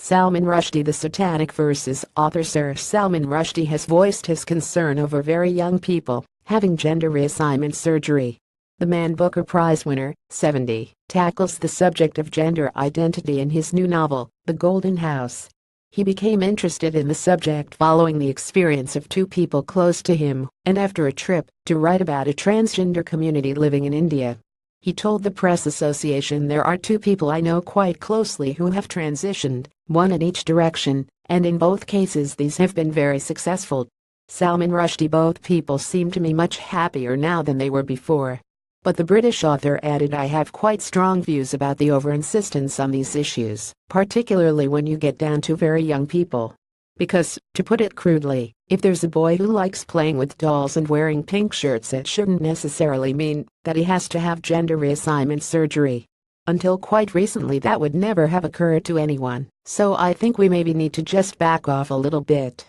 Salman Rushdie. The Satanic Verses author Sir Salman Rushdie has voiced his concern over very young people having gender reassignment surgery. The Man Booker Prize winner, 70, tackles the subject of gender identity in his new novel, The Golden House. He became interested in the subject following the experience of two people close to him and after a trip to write about a transgender community living in India. He told the Press Association, "There are two people I know quite closely who have transitioned, one in each direction, and in both cases these have been very successful." Salman Rushdie: "Both people seem to me much happier now than they were before." But the British author added, "I have quite strong views about the over-insistence on these issues, particularly when you get down to very young people. Because, to put it crudely, if there's a boy who likes playing with dolls and wearing pink shirts, it shouldn't necessarily mean that he has to have gender reassignment surgery. Until quite recently that would never have occurred to anyone, so I think we maybe need to just back off a little bit."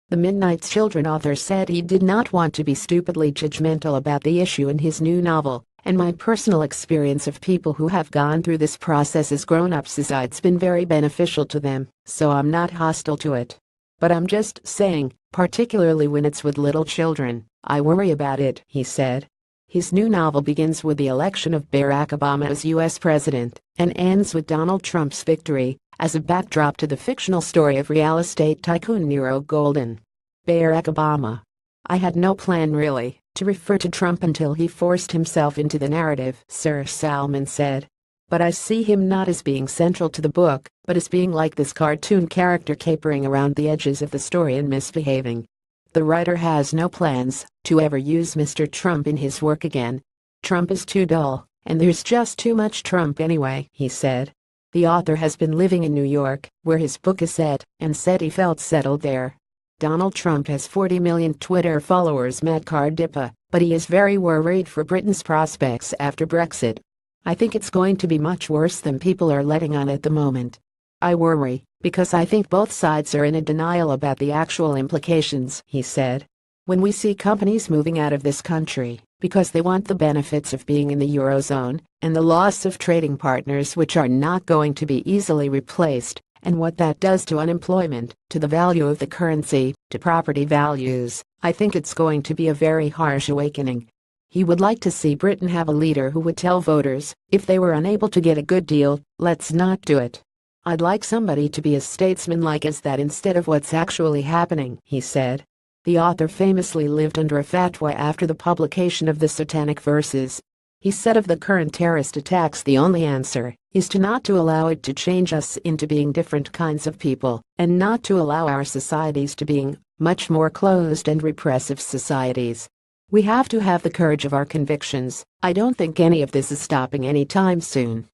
The Midnight Children author said he did not want to be stupidly judgmental about the issue in his new novel, "And my personal experience of people who have gone through this process as grown-ups is it's been very beneficial to them, so I'm not hostile to it. But I'm just saying, particularly when it's with little children, I worry about it," he said. His new novel begins with the election of Barack Obama as U.S. president and ends with Donald Trump's victory as a backdrop to the fictional story of real estate tycoon Nero Golden. Barack Obama. "I had no plan really to refer to Trump until he forced himself into the narrative," Sir Salman said. "But I see him not as being central to the book, but as being like this cartoon character capering around the edges of the story and misbehaving. The writer has no plans to ever use Mr. Trump in his work again. Trump is too dull, and there's just too much Trump anyway," he said. The author has been living in New York, where his book is set, and said he felt settled there. Donald Trump has 40 million Twitter followers, Matt Cardipa, but he is very worried for Britain's prospects after Brexit. "I think it's going to be much worse than people are letting on at the moment. I worry, because I think both sides are in a denial about the actual implications," he said. "When we see companies moving out of this country because they want the benefits of being in the Eurozone, and the loss of trading partners which are not going to be easily replaced, and what that does to unemployment, to the value of the currency, to property values, I think it's going to be a very harsh awakening." He would like to see Britain have a leader who would tell voters, if they were unable to get a good deal, let's not do it. "I'd like somebody to be as statesmanlike as that instead of what's actually happening," he said. The author famously lived under a fatwa after the publication of the Satanic Verses. He said of the current terrorist attacks, "The only answer is to not to allow it to change us into being different kinds of people, and not to allow our societies to being much more closed and repressive societies. We have to have the courage of our convictions. I don't think any of this is stopping anytime soon."